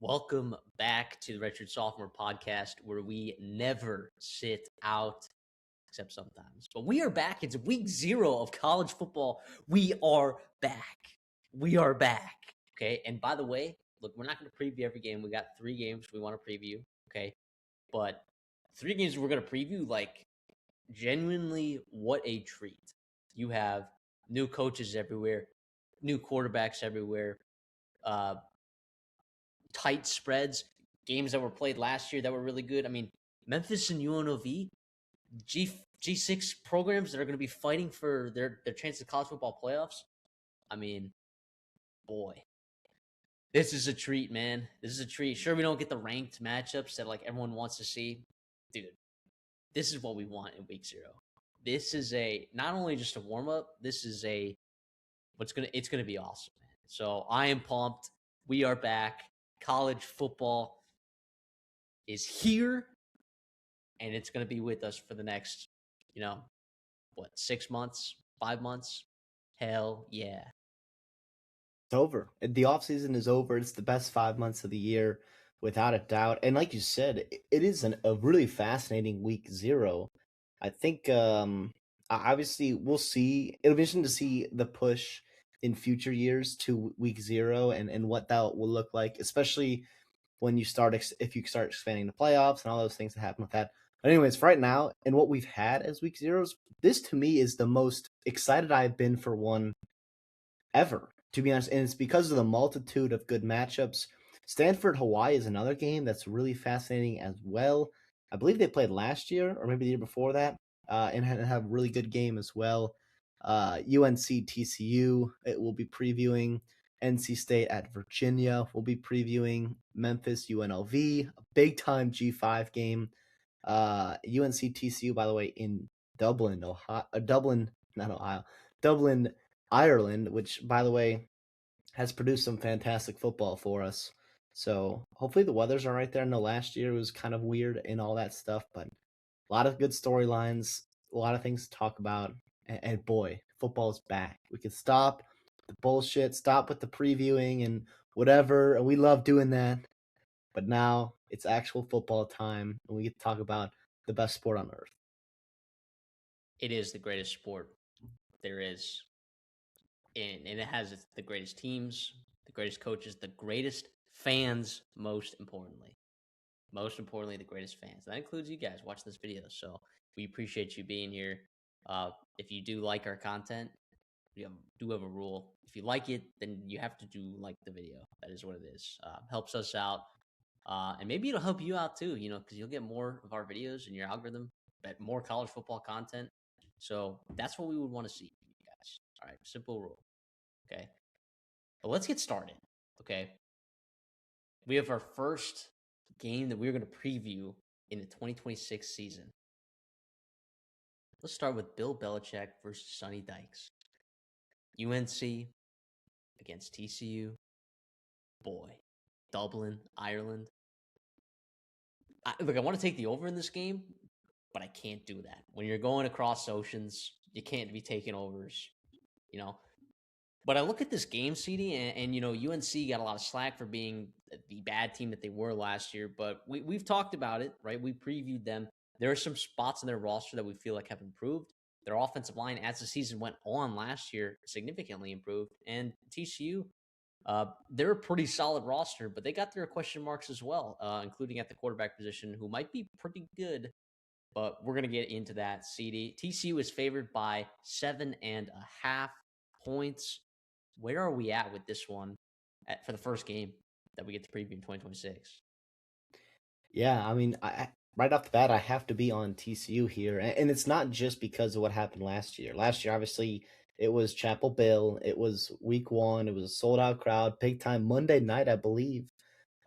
Welcome back to the Redshirt Sophomore podcast, where we never sit out, except sometimes. But we are back. It's week 0 of college football. We are back. We are back. Okay. And by the way, look, we're not going to preview every game. We got 3 games we want to preview. Okay. But 3 games we're going to preview, like, genuinely, what a treat. You have new coaches everywhere, new quarterbacks everywhere. Tight spreads, games that were played last year that were really good. I mean, Memphis and UNLV, G6 programs that are going to be fighting for their chance at college football playoffs. I mean, boy, this is a treat, man. This is a treat. Sure, we don't get the ranked matchups that like everyone wants to see, dude. This is what we want in week 0. This is a not only just a warm up. This is it's gonna be awesome, man. So I am pumped. We are back. College football is here, and it's going to be with us for the next, 6 months, 5 months? Hell yeah. It's over. The offseason is over. It's the best 5 months of the year, without a doubt. And like you said, it is a really fascinating week 0. I think obviously we'll see. It'll be interesting to see the push in future years to week 0 and what that will look like, especially when you start if you start expanding the playoffs and all those things that happen with that. But anyways, right now and what we've had as week 0s, this to me is the most excited I've been for one ever, to be honest. And it's because of the multitude of good matchups. Stanford Hawaii is another game that's really fascinating as well. I believe they played last year or maybe the year before that, and had a really good game as well. UNC TCU, it will be previewing. NC State at Virginia, we'll be previewing. Memphis UNLV, a big time G5 game. UNC TCU, by the way, in Dublin, Ohio, not Ohio, Dublin, Ireland, which, by the way, has produced some fantastic football for us. So hopefully the weather's all right there. I know last year was kind of weird and all that stuff, but a lot of good storylines, a lot of things to talk about. And boy, football's back. We can stop the bullshit, stop with the previewing and whatever. And we love doing that. But now it's actual football time, and we get to talk about the best sport on earth. It is the greatest sport there is. And it has the greatest teams, the greatest coaches, the greatest fans, most importantly. Most importantly, the greatest fans. That includes you guys watching this video. So we appreciate you being here. If you do like our content, we do have a rule. If you like it, then you have to do like the video. That is what it is. Helps us out. And maybe it'll help you out too, because you'll get more of our videos in your algorithm, but more college football content. So that's what we would want to see from you guys. All right, simple rule. Okay. But let's get started. Okay. We have our first game that we're going to preview in the 2026 season. Let's start with Bill Belichick versus Sonny Dykes. UNC against TCU. Boy. Dublin, Ireland. I want to take the over in this game, but I can't do that. When you're going across oceans, you can't be taking overs, But I look at this game, CD, and UNC got a lot of slack for being the bad team that they were last year. But we've talked about it, right? We previewed them. There are some spots in their roster that we feel like have improved. Their offensive line, as the season went on last year, significantly improved. And TCU, they're a pretty solid roster, but they got their question marks as well, including at the quarterback position, who might be pretty good. But we're going to get into that, CD. TCU is favored by 7.5 points. Where are we at with this one for the first game that we get to preview in 2026? Yeah, I mean, right off the bat, I have to be on TCU here. And it's not just because of what happened last year. Last year, obviously, it was Chapel Bill. It was week 1. It was a sold-out crowd, big time Monday night, I believe.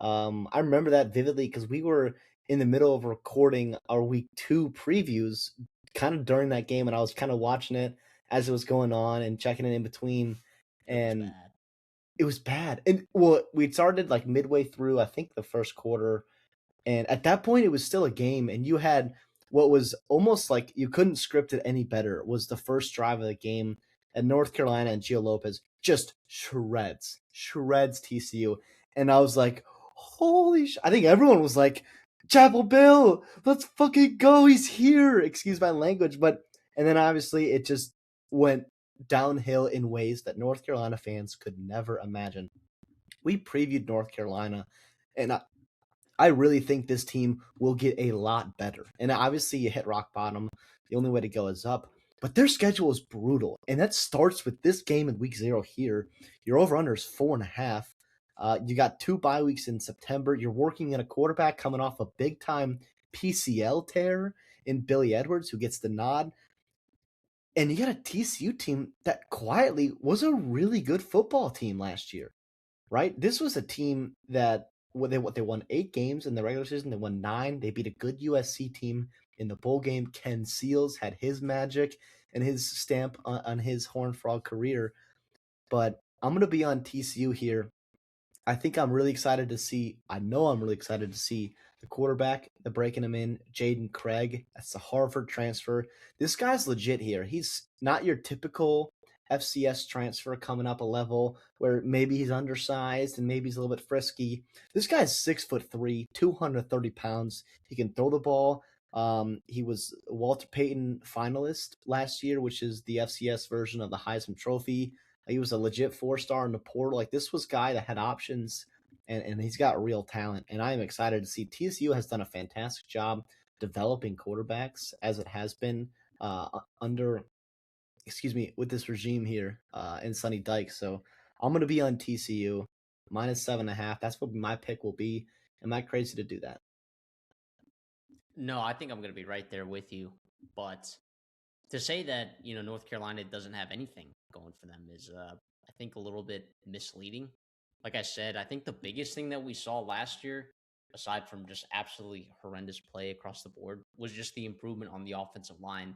I remember that vividly because we were in the middle of recording our week 2 previews kind of during that game, and I was kind of watching it as it was going on and checking it in between. And it was bad. And well, we started like midway through, I think, the first quarter. And at that point, it was still a game. And you had what was almost like you couldn't script it any better was the first drive of the game. And North Carolina and Gio Lopez just shreds TCU. And I was like, holy sh! I think everyone was like, Chapel Bill, let's fucking go. He's here. Excuse my language, but and then obviously it just went downhill in ways that North Carolina fans could never imagine. We previewed North Carolina, and I really think this team will get a lot better. And obviously, you hit rock bottom. The only way to go is up. But their schedule is brutal. And that starts with this game in week 0 here. Your over under is 4.5. You got 2 bye weeks in September. You're working in a quarterback coming off a big time PCL tear in Billy Edwards, who gets the nod. And you got a TCU team that quietly was a really good football team last year, right? This was a team that they won 8 games in the regular season. They won 9. They beat a good USC team in the bowl game. Ken Seals had his magic and his stamp on his Horned Frog career. But I'm gonna be on TCU here. I think I'm really excited to see. I know I'm really excited to see the quarterback. They're breaking him in, Jaden Craig. That's the Harvard transfer. This guy's legit here. He's not your typical FCS transfer coming up a level where maybe he's undersized and maybe he's a little bit frisky. This guy's 6'3", 230 pounds. He can throw the ball. He was Walter Payton finalist last year, which is the FCS version of the Heisman Trophy. He was a legit 4-star in the portal. Like, this was a guy that had options, and he's got real talent. And I am excited to see TCU has done a fantastic job developing quarterbacks as it has been under, with this regime here in Sonny Dykes. So I'm going to be on TCU minus 7.5. That's what my pick will be. Am I crazy to do that? No, I think I'm going to be right there with you. But to say that, North Carolina doesn't have anything going for them is, I think, a little bit misleading. Like I said, I think the biggest thing that we saw last year, aside from just absolutely horrendous play across the board, was just the improvement on the offensive line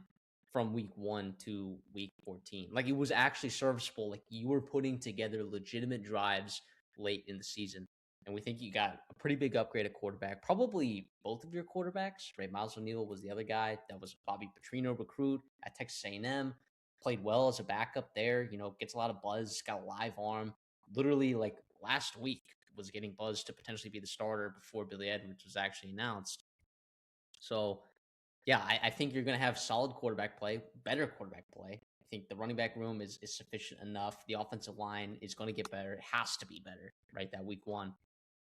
from week 1 to week 14. Like, it was actually serviceable. Like, you were putting together legitimate drives late in the season. And we think you got a pretty big upgrade at quarterback. Probably both of your quarterbacks, right? Miles O'Neill was the other guy. That was Bobby Petrino recruit at Texas A&M. Played well as a backup there. Gets a lot of buzz. Got a live arm. Literally, like last week, was getting buzz to potentially be the starter before Billy Edwards was actually announced. So, yeah, I think you're going to have solid quarterback play, better quarterback play. I think the running back room is sufficient enough. The offensive line is going to get better. It has to be better, right? That week 1.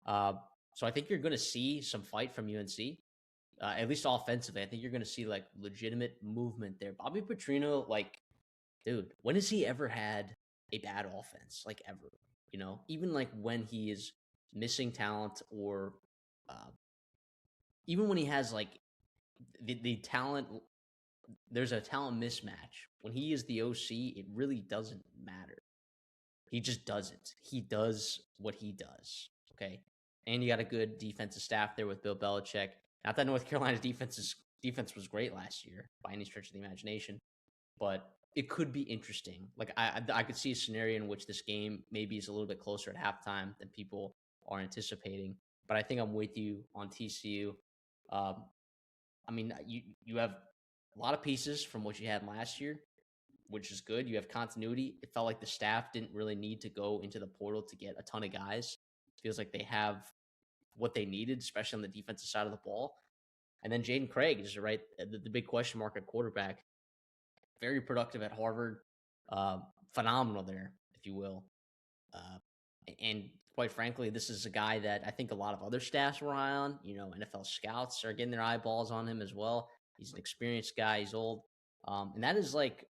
So I think you're going to see some fight from UNC, at least offensively. I think you're going to see like legitimate movement there. Bobby Petrino, like, dude, when has he ever had a bad offense? Like, ever? Even like when he is missing talent, or even when he has like the talent, there's a talent mismatch. When he is the OC, it really doesn't matter. He just doesn't. He does what he does. Okay. And you got a good defensive staff there with Bill Belichick. Not that North Carolina's defense was great last year by any stretch of the imagination, but it could be interesting. Like, I could see a scenario in which this game maybe is a little bit closer at halftime than people are anticipating. But I think I'm with you on TCU. I mean, you have a lot of pieces from what you had last year, which is good. You have continuity. It felt like the staff didn't really need to go into the portal to get a ton of guys. It feels like they have what they needed, especially on the defensive side of the ball. And then Jaden Craig is right, the big question mark at quarterback. Very productive at Harvard. Phenomenal there, if you will. And quite frankly, this is a guy that I think a lot of other staffs rely on. NFL scouts are getting their eyeballs on him as well. He's an experienced guy. He's old. And that is like,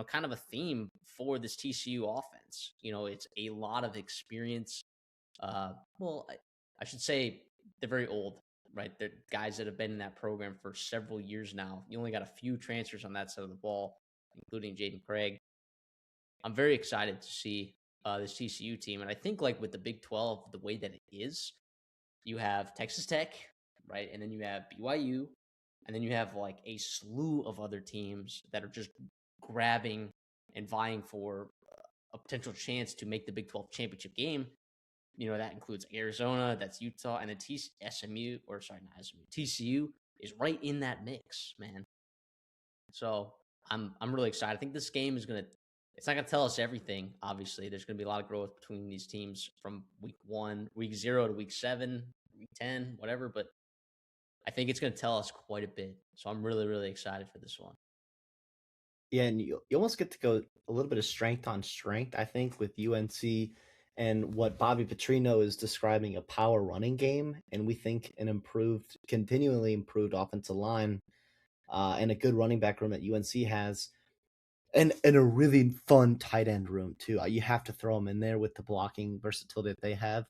kind of a theme for this TCU offense. It's a lot of experience. I should say they're very old, right? They're guys that have been in that program for several years now. You only got a few transfers on that side of the ball, including Jaden Craig. I'm very excited to see this TCU team. And I think, like, with the Big 12, the way that it is, you have Texas Tech, right? And then you have BYU. And then you have like a slew of other teams that are just grabbing and vying for a potential chance to make the Big 12 championship game. That includes Arizona, that's Utah, and then SMU, or sorry, not SMU, TCU is right in that mix, man. So I'm really excited. I think this game is going to It's not going to tell us everything. Obviously, there's going to be a lot of growth between these teams from week 1, week 0 to week 7, week 10, whatever. But I think it's going to tell us quite a bit. So I'm really, really excited for this one. Yeah, and you almost get to go a little bit of strength on strength, I think, with UNC and what Bobby Petrino is describing a power running game. And we think an improved, continually improved offensive line and a good running back room that UNC has. And a really fun tight end room, too. You have to throw them in there with the blocking versatility that they have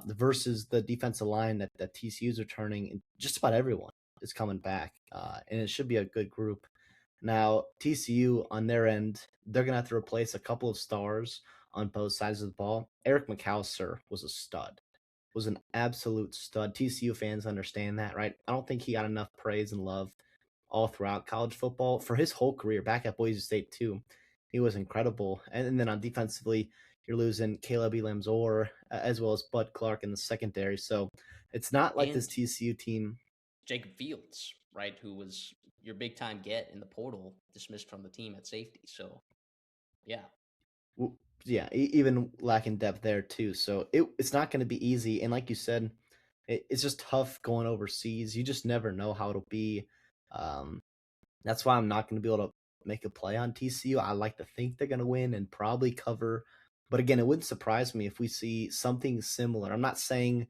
versus the defensive line that TCU's returning. And just about everyone is coming back. And it should be a good group. Now, TCU on their end, they're going to have to replace a couple of stars on both sides of the ball. Eric McAllister was a stud, was an absolute stud. TCU fans understand that, right? I don't think he got enough praise and love all throughout college football for his whole career, back at Boise State, too. He was incredible. And then on defensively, you're losing Caleb Elamzor as well as Bud Clark in the secondary. So it's not like this TCU team. Jacob Fields, right, who was your big time get in the portal, dismissed from the team at safety. So, yeah. Yeah, even lacking depth there too. So it's not going to be easy. And like you said, it's just tough going overseas. You just never know how it'll be. That's why I'm not going to be able to make a play on TCU. I like to think they're going to win and probably cover. But again, it wouldn't surprise me if we see something similar. I'm not saying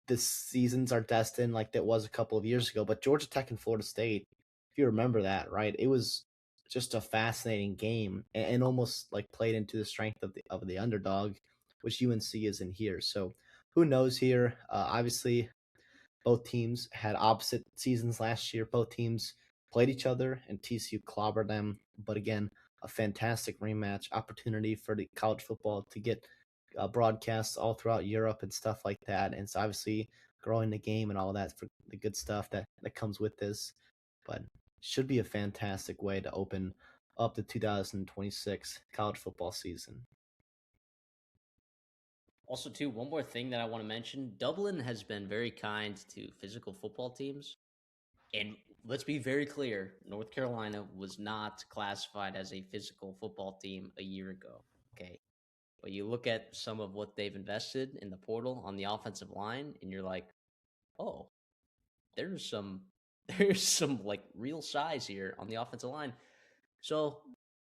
the seasons are destined like that was a couple of years ago, but Georgia Tech and Florida State, if you remember that, right? It was just a fascinating game and almost like played into the strength of the underdog, which UNC is in here. So who knows here? Obviously, both teams had opposite seasons last year. Both teams played each other, and TCU clobbered them. But again, a fantastic rematch opportunity for the college football to get broadcasts all throughout Europe and stuff like that. And it's obviously growing the game and all that for the good stuff that comes with this. But should be a fantastic way to open up the 2026 college football season. Also, too, one more thing that I want to mention. Dublin has been very kind to physical football teams. And let's be very clear, North Carolina was not classified as a physical football team a year ago. Okay. But you look at some of what they've invested in the portal on the offensive line, and you're like, oh, there's some like real size here on the offensive line. So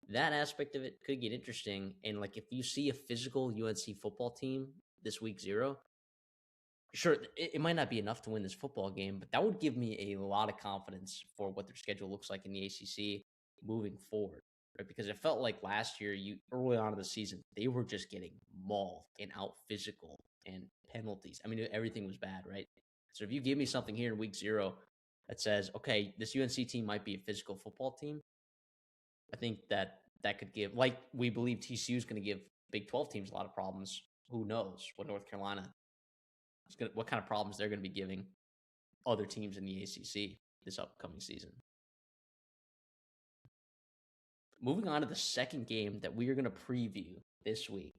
that aspect of it could get interesting. And like if you see a physical UNC football team this week 0, sure, it might not be enough to win this football game, but that would give me a lot of confidence for what their schedule looks like in the ACC moving forward. Right? Because it felt like last year, early on in the season, they were just getting mauled and out physical and penalties. I mean, everything was bad, right? So if you give me something here in week 0 that says, okay, this UNC team might be a physical football team, I think that could give, like we believe TCU is going to give Big 12 teams a lot of problems. Who knows what North Carolina what kind of problems they're going to be giving other teams in the ACC this upcoming season. Moving on to the second game that we are going to preview this week.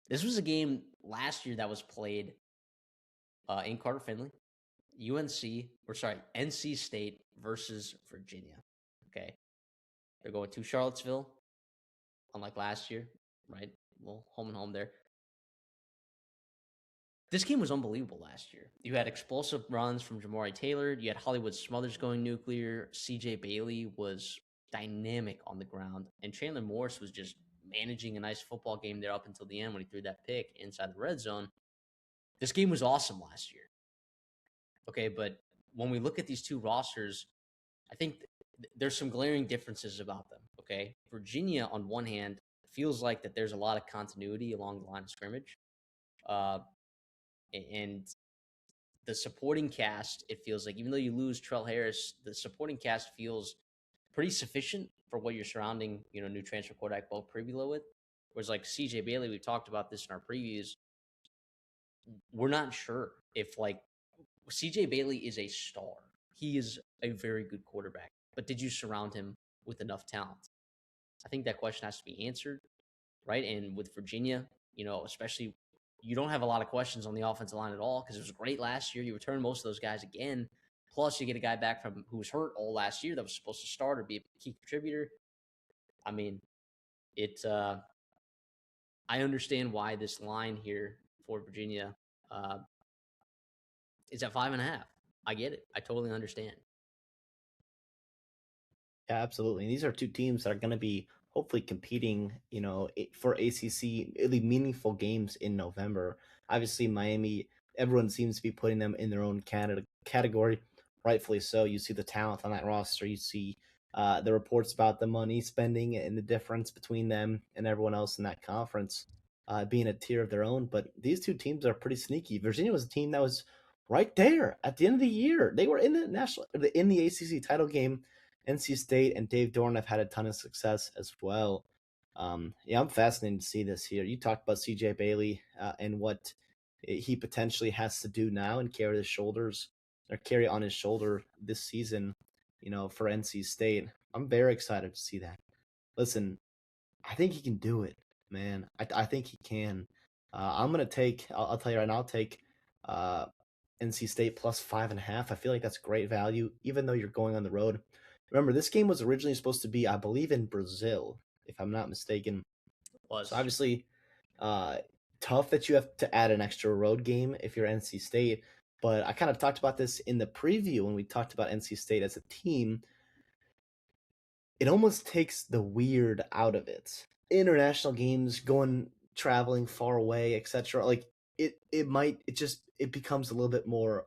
This was a game last year that was played in Carter Finley. NC State versus Virginia. Okay. They're going to Charlottesville, unlike last year, right? Well, home and home there. This game was unbelievable last year. You had explosive runs from Jamari Taylor. You had Hollywood Smothers going nuclear. CJ Bailey was dynamic on the ground. And Chandler Morris was just managing a nice football game there up until the end when he threw that pick inside the red zone. This game was awesome last year. Okay, but when we look at these two rosters, I think there's some glaring differences about them. Okay, Virginia, on one hand, feels like that there's a lot of continuity along the line of scrimmage. And the supporting cast, it feels like, even though you lose Trell Harris, the supporting cast feels pretty sufficient for what you're surrounding, new transfer quarterback Bo Pribula with. Whereas like CJ Bailey, we've talked about this in our previews. We're not sure if like CJ Bailey is a star. He is a very good quarterback, but did you surround him with enough talent? I think that question has to be answered, right? And with Virginia, especially, you don't have a lot of questions on the offensive line at all because it was great last year. You return most of those guys again. Plus, you get a guy back who was hurt all last year that was supposed to start or be a key contributor. I mean, it. I understand why this line here for Virginia uh, is at 5.5. I get it. I totally understand. Yeah, absolutely. And these are two teams that are going to be hopefully competing, for ACC really meaningful games in November. Obviously, Miami, everyone seems to be putting them in their own category, rightfully so. You see the talent on that roster. You see the reports about the money spending and the difference between them and everyone else in that conference being a tier of their own. But these two teams are pretty sneaky. Virginia was a team that was right there at the end of the year. They were in the ACC title game. NC State and Dave Dorn have had a ton of success as well. Yeah, I'm fascinated to see this here. You talked about CJ Bailey and what he potentially has to do now and carry on his shoulder this season, for NC State. I'm very excited to see that. Listen, I think he can do it, man. I think he can. I'm gonna take. I'll tell you right now. I'll take uh, NC State plus 5.5. I feel like that's great value, even though you're going on the road. Remember, this game was originally supposed to be, I believe, in Brazil, if I'm not mistaken. So Was obviously, uh, tough that you have to add an extra road game if you're NC State. But I kind of talked about this in the preview when we talked about NC State as a team. It almost takes the weird out of it. International games, going traveling far away, etc. Like it becomes a little bit more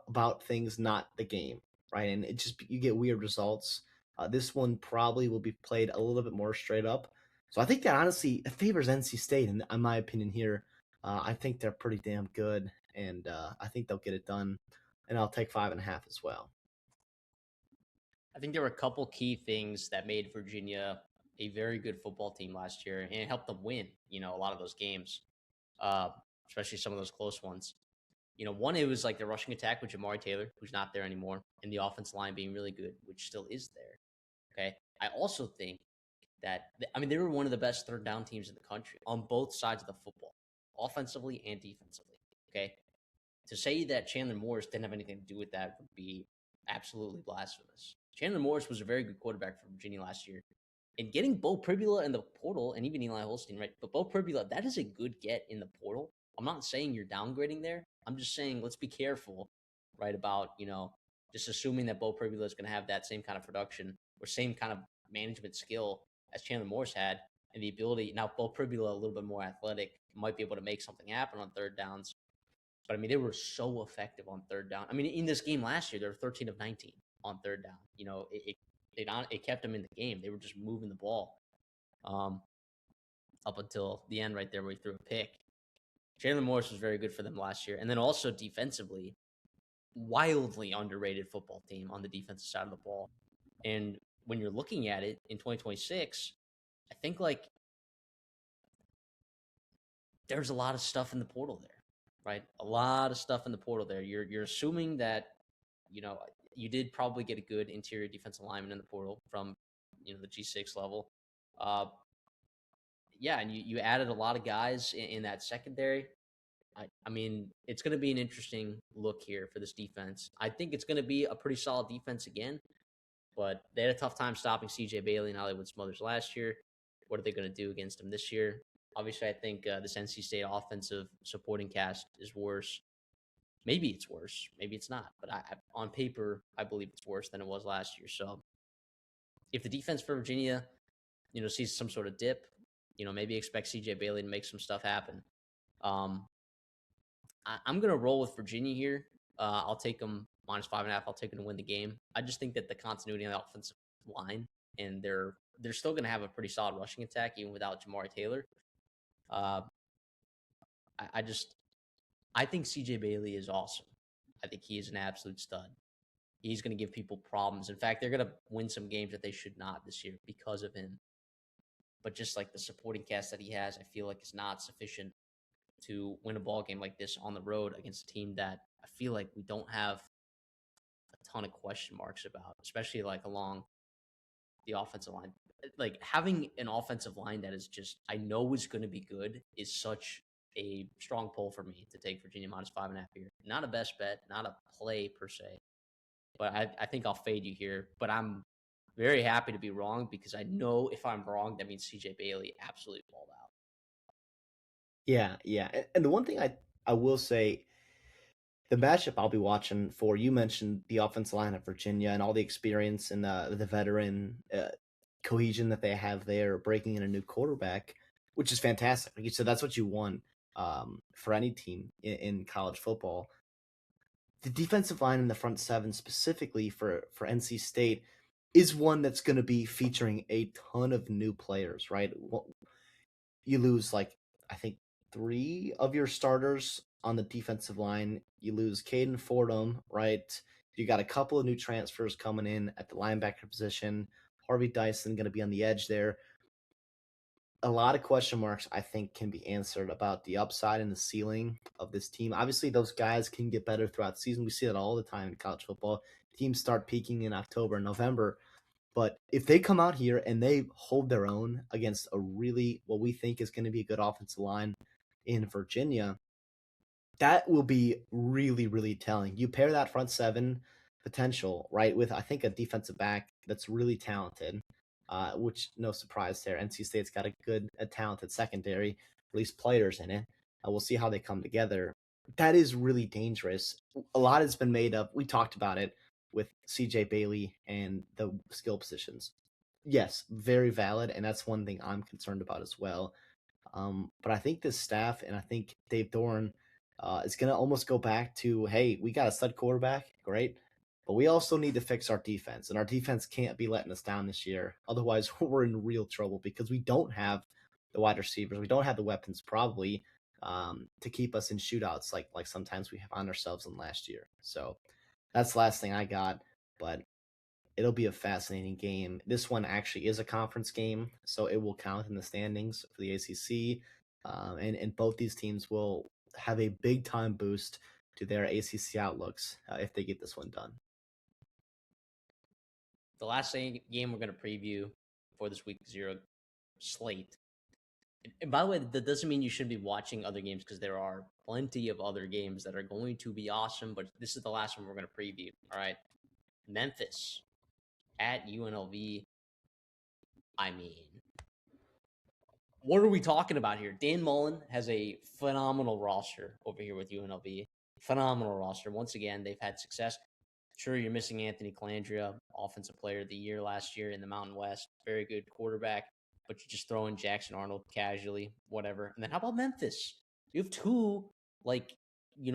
about things, not the game, right? And you get weird results. This one probably will be played a little bit more straight up. So I think that honestly it favors NC State, in my opinion here. I think they're pretty damn good, and I think they'll get it done. And I'll take 5.5 as well. I think there were a couple key things that made Virginia a very good football team last year, and it helped them win. A lot of those games, uh, especially some of those close ones. One, it was like the rushing attack with Jamari Taylor, who's not there anymore, and the offense line being really good, which still is there. Okay. I also think that, they were one of the best third down teams in the country on both sides of the football, offensively and defensively. Okay. To say that Chandler Morris didn't have anything to do with that would be absolutely blasphemous. Chandler Morris was a very good quarterback for Virginia last year. And getting Bo Pribula in the portal, and even Eli Holstein, right? But Bo Pribula, that is a good get in the portal. I'm not saying you're downgrading there. I'm just saying let's be careful, right? About, just assuming that Bo Pribula is going to have that same kind of production or same kind of management skill as Chandler Morris had, and the ability. Now, Bo Pribula, a little bit more athletic, might be able to make something happen on third downs. But they were so effective on third down. In this game last year, they were 13 of 19 on third down. It kept them in the game. They were just moving the ball um, up until the end right there where he threw a pick. Chandler Morris was very good for them last year. And then also defensively, wildly underrated football team on the defensive side of the ball. And when you're looking at it in 2026, I think there's a lot of stuff in the portal there, right? A lot of stuff in the portal there. You're assuming that, you did probably get a good interior defensive lineman in the portal from, the G6 level. Yeah, and you added a lot of guys in that secondary. It's going to be an interesting look here for this defense. I think it's going to be a pretty solid defense again, but they had a tough time stopping CJ Bailey and Hollywood Smothers last year. What are they going to do against them this year? Obviously, I think this NC State offensive supporting cast is worse. Maybe it's worse. Maybe it's not. But on paper, I believe it's worse than it was last year. So if the defense for Virginia, sees some sort of dip, maybe expect CJ Bailey to make some stuff happen. I'm going to roll with Virginia here. I'll take them minus 5.5. I'll take them to win the game. I just think that the continuity on the offensive line, and they're still going to have a pretty solid rushing attack even without Jamari Taylor. I think CJ Bailey is awesome. I think he is an absolute stud. He's going to give people problems. In fact, they're going to win some games that they should not this year because of him. But just like the supporting cast that he has, I feel like it's not sufficient to win a ball game like this on the road against a team that I feel like we don't have a ton of question marks about, especially along the offensive line. Having an offensive line that is just, I know is going to be good is such a strong pull for me to take Virginia minus 5.5 here. Not a best bet, not a play per se, but I think I'll fade you here. But I'm very happy to be wrong because I know if I'm wrong, that means CJ Bailey absolutely balled out. Yeah. And the one thing I will say, the matchup I'll be watching for, you mentioned the offensive line of Virginia and all the experience and the veteran cohesion that they have there, breaking in a new quarterback, which is fantastic. Like you said, that's what you want for any team in college football. The defensive line in the front seven, specifically for NC State, is one that's going to be featuring a ton of new players, right? You lose, like, I think 3 of your starters on the defensive line. You lose Caden Fordham, right? You got a couple of new transfers coming in at the linebacker position. Harvey Dyson going to be on the edge there. A lot of question marks, I think, can be answered about the upside and the ceiling of this team. Obviously, those guys can get better throughout the season. We see that all the time in college football. Teams start peaking in October and November. But if they come out here and they hold their own against a really, what we think is going to be a good offensive line in Virginia, that will be really, really telling. You pair that front seven potential, right, with, I think, a defensive back that's really talented, which, no surprise there. NC State's got a talented secondary, at least players in it. We'll see how they come together. That is really dangerous. A lot has been made of, we talked about it with CJ Bailey and the skill positions. Yes, very valid, and that's one thing I'm concerned about as well. But I think this staff and I think Dave Doran is going to almost go back to, hey, we got a stud quarterback, great, but we also need to fix our defense, and our defense can't be letting us down this year. Otherwise, we're in real trouble because we don't have the wide receivers, we don't have the weapons probably to keep us in shootouts like sometimes we have on ourselves in last year. So that's the last thing I got, but it'll be a fascinating game. This one actually is a conference game, so it will count in the standings for the ACC. And both these teams will have a big time boost to their ACC outlooks if they get this one done. The last game we're going to preview for this week 0 slate. And by the way, that doesn't mean you shouldn't be watching other games because there are plenty of other games that are going to be awesome, but this is the last one we're going to preview. All right. Memphis at UNLV. I mean, what are we talking about here? Dan Mullen has a phenomenal roster over here with UNLV. Phenomenal roster. Once again, they've had success. Sure, you're missing Anthony Calandria, Offensive Player of the Year last year in the Mountain West. Very good quarterback, but you just throw in Jackson Arnold casually, whatever. And then how about Memphis? You have 2,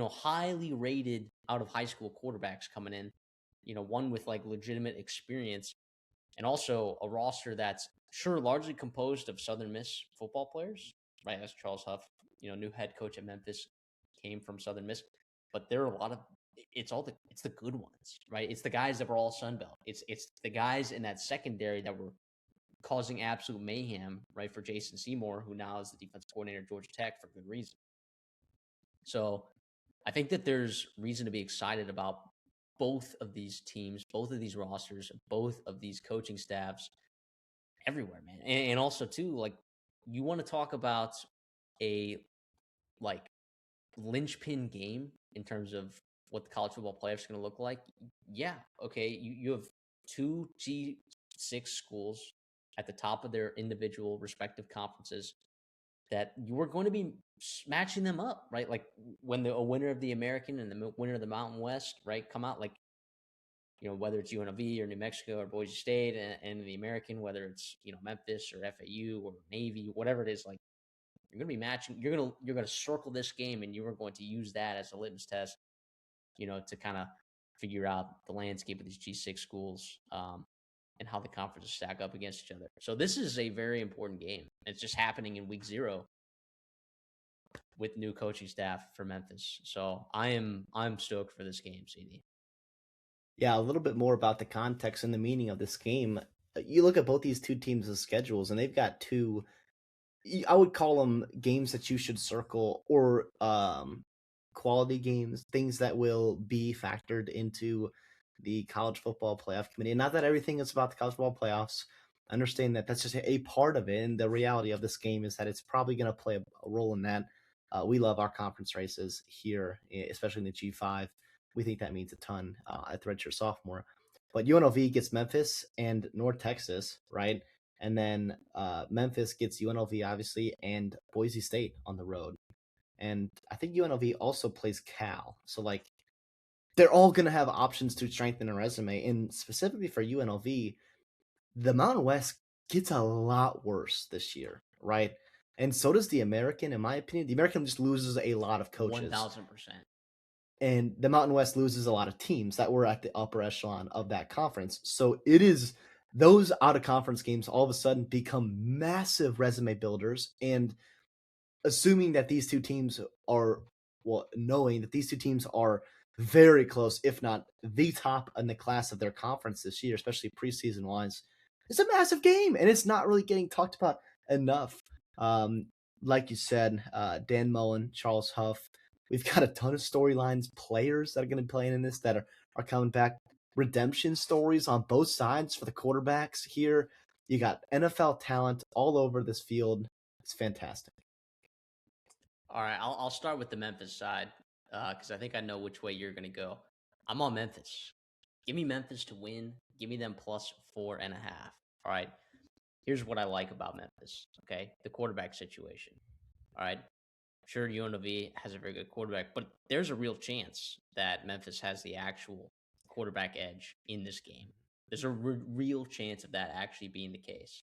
highly rated out of high school quarterbacks coming in. One with like legitimate experience, and also a roster that's sure largely composed of Southern Miss football players, right? As Charles Huff, new head coach at Memphis, came from Southern Miss, but there are a lot of it's the good ones, right? It's the guys that were all Sun Belt. It's the guys in that secondary that were causing absolute mayhem, right, for Jason Seymour, who now is the defensive coordinator at Georgia Tech for good reason. So I think that there's reason to be excited about both of these teams, both of these rosters, both of these coaching staffs everywhere, man. And also too, like, you want to talk about a like linchpin game in terms of what the college football playoffs are going to look like. Yeah, okay, you have 2 G6 schools at the top of their individual respective conferences that you are going to be matching them up, right? Like when a winner of the American and the winner of the Mountain West, right, come out, like, whether it's UNLV or New Mexico or Boise State, and the American, whether it's, Memphis or FAU or Navy, whatever it is, like, you're going to be matching, you're going to circle this game, and you are going to use that as a litmus test, to kind of figure out the landscape of these G6 schools, and how the conferences stack up against each other. So this is a very important game. It's just happening in week 0 with new coaching staff for Memphis. So I'm stoked for this game, CD. Yeah, a little bit more about the context and the meaning of this game. You look at both these two teams' schedules, and they've got 2, I would call them games that you should circle, or quality games, things that will be factored into the college football playoff committee. And not that everything is about the college football playoffs. I understand that that's just a part of it. And the reality of this game is that it's probably going to play a role in that. We love our conference races here, especially in the G5. We think that means a ton at the Redshirt Sophomore. But UNLV gets Memphis and North Texas, right? And then Memphis gets UNLV, obviously, and Boise State on the road. And I think UNLV also plays Cal. So, like, they're all going to have options to strengthen a resume. And specifically for UNLV, the Mountain West gets a lot worse this year, right? And so does the American, in my opinion. The American just loses a lot of coaches. 1,000%. And the Mountain West loses a lot of teams that were at the upper echelon of that conference. So it is those out of conference games all of a sudden become massive resume builders. And assuming that these two teams are, well, knowing that these two teams are very close, if not the top in the class of their conference this year, especially preseason wise, it's a massive game, and it's not really getting talked about enough. Like you said, Dan Mullen, Charles Huff, we've got a ton of storylines, players that are going to be playing in this that are coming back, redemption stories on both sides for the quarterbacks here. You got NFL talent all over this field. It's fantastic. All right, I'll start with the Memphis side because I think I know which way you're going to go. I'm on Memphis. Give me Memphis to win. Give me them +4.5. All right. Here's what I like about Memphis. Okay, the quarterback situation. All right. Sure, UNLV has a very good quarterback, but there's a real chance that Memphis has the actual quarterback edge in this game. There's a real chance of that actually being the case.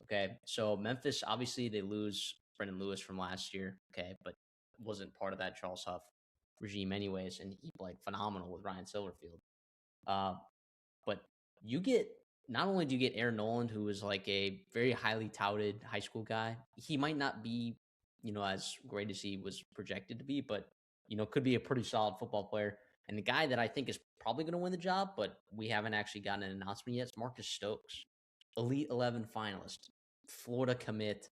Okay, so Memphis, obviously, they lose Brendan Lewis from last year. Okay, but wasn't part of that Charles Huff regime, anyways, and he played phenomenal with Ryan Silverfield. Uh, but you get not only do you get Aaron Noland, who is like a very highly touted high school guy. He might not be, as great as he was projected to be, but could be a pretty solid football player. And the guy that I think is probably going to win the job, but we haven't actually gotten an announcement yet, is Marcus Stokes, Elite 11 finalist, Florida commit,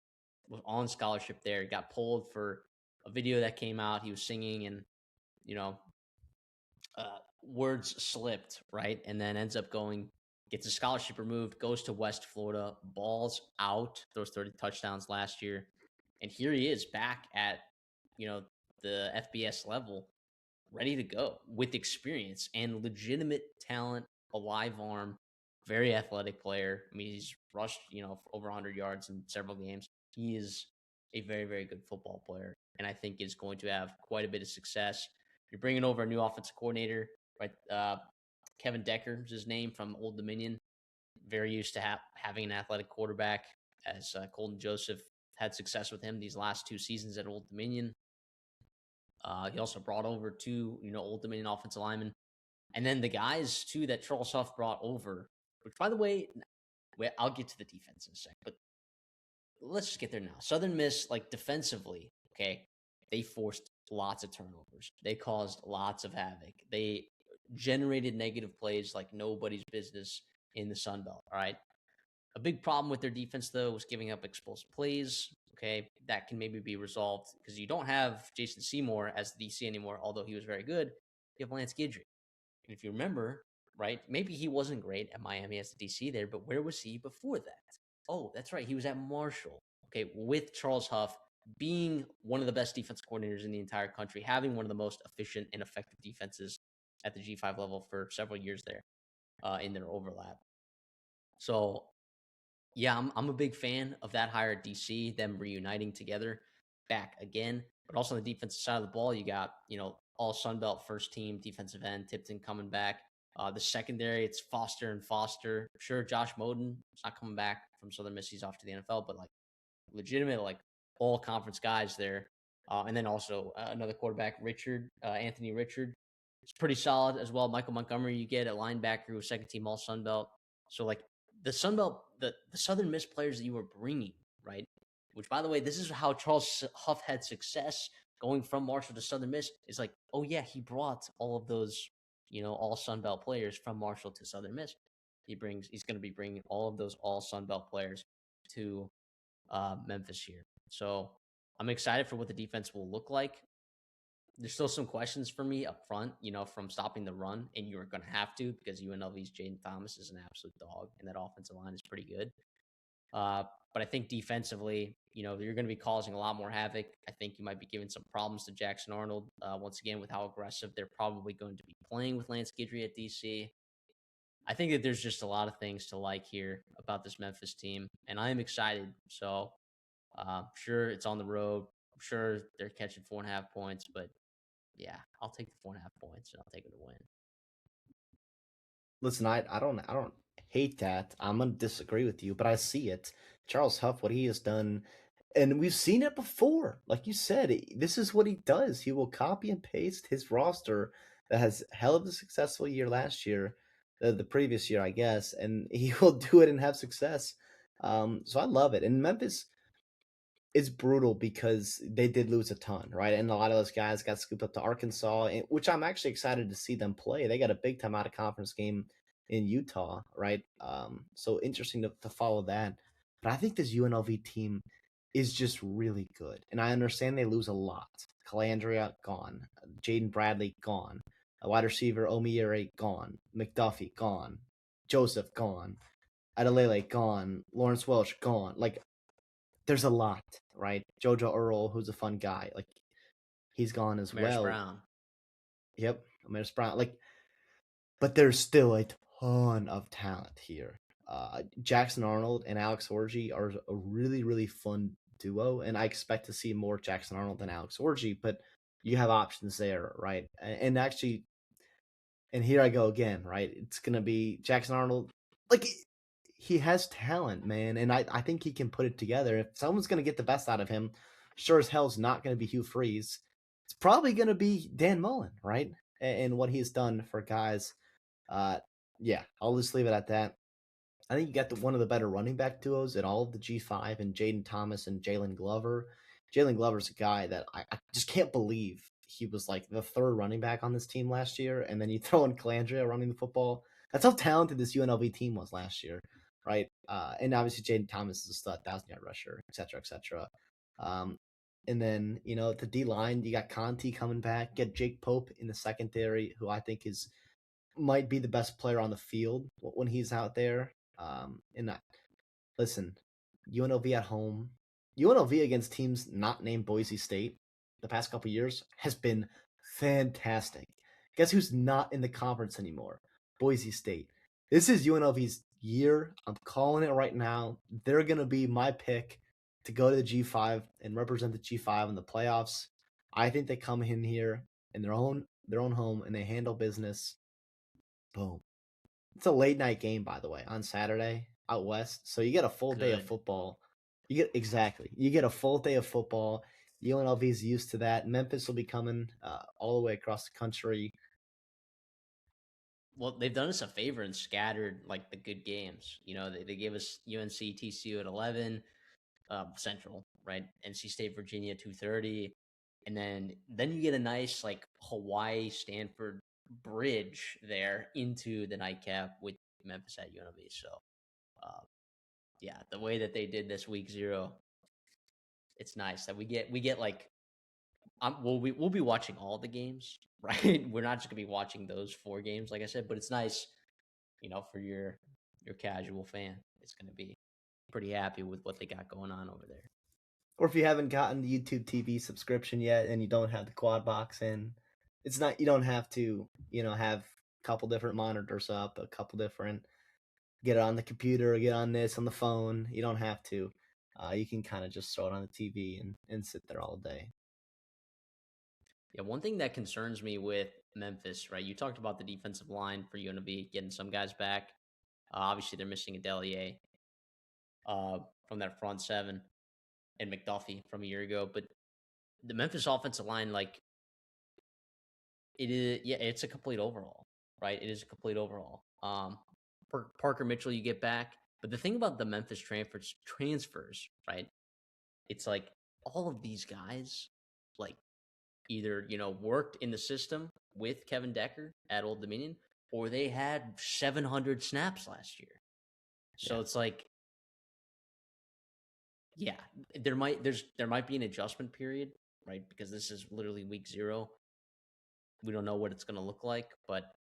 was on scholarship there. He got pulled for a video that came out. He was singing and, you know, words slipped, right? And then ends up gets a scholarship removed, goes to West Florida, balls out, throws 30 touchdowns last year. And here he is back at, the FBS level, ready to go with experience and legitimate talent, a live arm, very athletic player. I mean, he's rushed, for over 100 yards in several games. He is a very, very good football player, and I think is going to have quite a bit of success. You're bringing over a new offensive coordinator, right? Kevin Decker is his name, from Old Dominion. Very used to having an athletic quarterback, as Colton Joseph had success with him these last 2 seasons at Old Dominion. He also brought over 2, Old Dominion offensive linemen. And then the guys, too, that Charles Huff brought over, which, by the way, I'll get to the defense in a sec, but let's just get there now. Southern Miss, like, defensively, okay, they forced lots of turnovers. They caused lots of havoc. They generated negative plays like nobody's business in the Sun Belt, all right? A big problem with their defense, though, was giving up explosive plays. Okay, that can maybe be resolved because you don't have Jason Seymour as the DC anymore, although he was very good. You have Lance Guidry. And if you remember, right, maybe he wasn't great at Miami as the DC there, but where was he before that? Oh, that's right. He was at Marshall, okay, with Charles Huff being one of the best defense coordinators in the entire country, having one of the most efficient and effective defenses at the G5 level for several years there in their overlap. So, yeah, I'm a big fan of that hire at DC, them reuniting together back again. But also on the defensive side of the ball, you got, all Sun Belt first team defensive end, Tipton coming back. The secondary, it's Foster and Foster. Sure, Josh Moden is not coming back from Southern Miss. He's off to the NFL, but like legitimate, like all conference guys there. And then also another quarterback, Anthony Richard. It's pretty solid as well. Michael Montgomery, you get a linebacker who was second team all Sun Belt. So like the Sun Belt, the Southern Miss players that you were bringing, right? Which, by the way, this is how Charles Huff had success going from Marshall to Southern Miss. Is like, oh yeah, he brought all of those, all Sun Belt players from Marshall to Southern Miss. He's going to be bringing all of those all Sun Belt players to Memphis here. So I'm excited for what the defense will look like. There's still some questions for me up front, from stopping the run, and you're going to have to because UNLV's Jaden Thomas is an absolute dog, and that offensive line is pretty good. But I think defensively, you're going to be causing a lot more havoc. I think you might be giving some problems to Jackson Arnold, once again, with how aggressive they're probably going to be playing with Lance Guidry at DC. I think that there's just a lot of things to like here about this Memphis team, and I am excited. So, sure, it's on the road. I'm sure they're catching 4.5 points, but yeah, I'll take the 4.5 points and I'll take them to win. Listen, I don't hate that. I'm gonna disagree with you, but I see it. Charles Huff, what he has done, and we've seen it before. Like you said, this is what he does. He will copy and paste his roster that has hell of a successful year last year, the previous year, I guess, and he will do it and have success. So I love it. And Memphis, it's brutal because they did lose a ton, right? And a lot of those guys got scooped up to Arkansas, which I'm actually excited to see them play. They got a big time out of conference game in Utah, right? So interesting to follow that. But I think this UNLV team is just really good. And I understand they lose a lot. Calandria, gone. Jaden Bradley, gone. A wide receiver, Omiere, gone. McDuffie, gone. Joseph, gone. Adelele, gone. Lawrence Welch, gone. Like, there's a lot, right? Jojo Earl, who's a fun guy, like he's gone as Maris well. Brown. Yep, Amaris Brown. Like, but there's still a ton of talent here. Jackson Arnold and Alex Orgy are a really, really fun duo, and I expect to see more Jackson Arnold than Alex Orgy. But you have options there, right? And actually, and here I go again, right? It's gonna be Jackson Arnold. Like, he has talent, man, and I think he can put it together. If someone's gonna get the best out of him, sure as hell's not gonna be Hugh Freeze. It's probably gonna be Dan Mullen, right? And what he's done for guys. Uh, yeah, I'll just leave it at that. I think you got one of the better running back duos in all of the G5 and Jaden Thomas and Jalen Glover. Jalen Glover's a guy that I just can't believe he was like the third running back on this team last year. And then you throw in Calandria running the football. That's how talented this UNLV team was last year, right? And obviously Jaden Thomas is a stud, 1,000-yard rusher, et cetera, et cetera. And then, the D line, you got Conti coming back, get Jake Pope in the secondary, who I think might be the best player on the field when he's out there. And listen, UNLV at home, UNLV against teams not named Boise State the past couple years has been fantastic. Guess who's not in the conference anymore? Boise State. This is UNLV's year. I'm calling it right now. They're going to be my pick to go to the G5 and represent the G5 in the playoffs. I think they come in here in their own home and they handle business. Boom. It's a late night game, by the way, on Saturday out west. So you get a full day of football. You get a full day of football. UNLV is used to that. Memphis will be coming all the way across the country. Well, they've done us a favor and scattered like the good games. They gave us UNC TCU at 11, Central, right? NC State Virginia 2:30, and then you get a nice like Hawaii Stanford bridge there into the nightcap with Memphis at UNLV. So, yeah, the way that they did this week 0, it's nice that we get like we'll be watching all the games, right? We're not just gonna be watching those 4 games, like I said, but it's nice, for your casual fan. It's gonna be pretty happy with what they got going on over there. Or if you haven't gotten the YouTube TV subscription yet and you don't have the quad box in, you don't have to, have a couple different monitors up, a couple different, get it on the computer, get on this on the phone. You don't have to. You can kind of just throw it on the TV and sit there all day. Yeah, one thing that concerns me with Memphis, right? You talked about the defensive line for UNLV getting some guys back. Obviously, they're missing a Delier from that front 7 and McDuffie from a year ago. But the Memphis offensive line, like, it is, yeah, it's a complete overhaul, right? It is a complete overhaul. Parker Mitchell, you get back. But the thing about the Memphis transfers, right? It's like all of these guys, like, either, worked in the system with Kevin Decker at Old Dominion, or they had 700 snaps last year. So It's like, yeah, there might be an adjustment period, right? Because this is literally week 0. We don't know what it's going to look like, but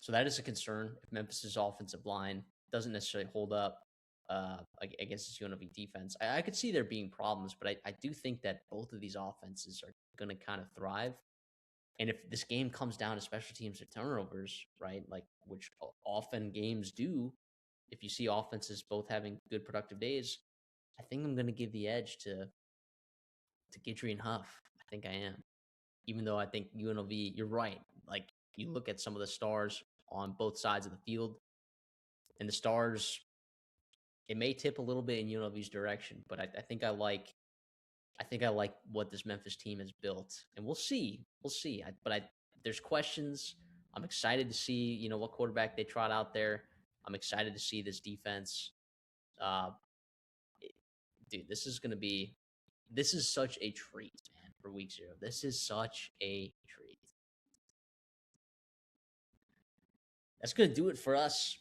so that is a concern. If Memphis's offensive line doesn't necessarily hold up against this UNLV defense, I could see there being problems, but I do think that both of these offenses are going to kind of thrive. And if this game comes down to special teams or turnovers, right, like which often games do, if you see offenses both having good productive days, I think I'm going to give the edge to Guidry and Huff. I think I am. Even though I think UNLV, you're right. Like you look at some of the stars on both sides of the field, and the stars, it may tip a little bit in UNLV's direction, but I think I like what this Memphis team has built, and we'll see. There's questions. I'm excited to see what quarterback they trot out there. I'm excited to see this defense. Uh, Dude, this is such a treat, man. For week 0, this is such a treat. That's gonna do it for us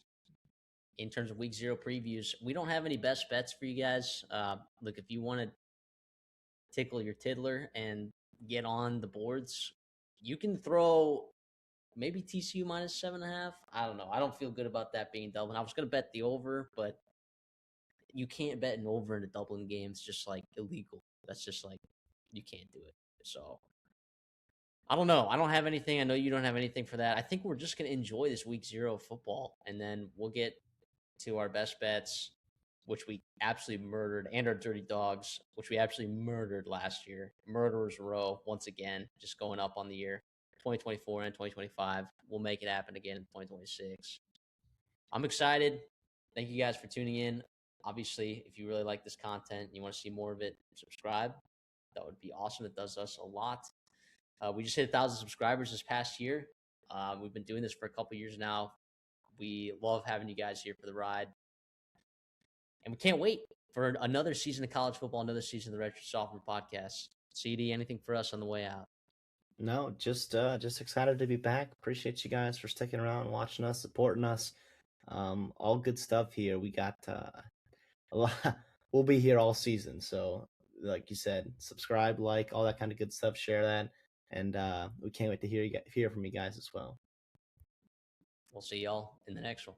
in terms of week 0 previews. We don't have any best bets for you guys. Look, if you want to tickle your tiddler and get on the boards, you can throw maybe TCU minus 7.5. I don't know. I don't feel good about that being Dublin. I was gonna bet the over, but you can't bet an over in a Dublin game. It's just like illegal. That's just like you can't do it. So I don't know. I don't have anything. I know you don't have anything for that. I think we're just gonna enjoy this week 0 of football, and then we'll get to our best bets, which we absolutely murdered, and our dirty dogs, which we absolutely murdered last year. Murderers row once again, just going up on the year. 2024 and 2025. We'll make it happen again in 2026. I'm excited. Thank you guys for tuning in. Obviously, if you really like this content and you want to see more of it, subscribe. That would be awesome. It does us a lot. We just hit 1,000 subscribers this past year. We've been doing this for a couple years now. We love having you guys here for the ride. And we can't wait for another season of college football, another season of the Redshirt Sophomore podcast. CD, anything for us on the way out? No, just excited to be back. Appreciate you guys for sticking around, watching us, supporting us. All good stuff here. We got a lot. We'll be here all season. So, like you said, subscribe, like, all that kind of good stuff. Share that, and we can't wait to hear from you guys as well. We'll see y'all in the next one.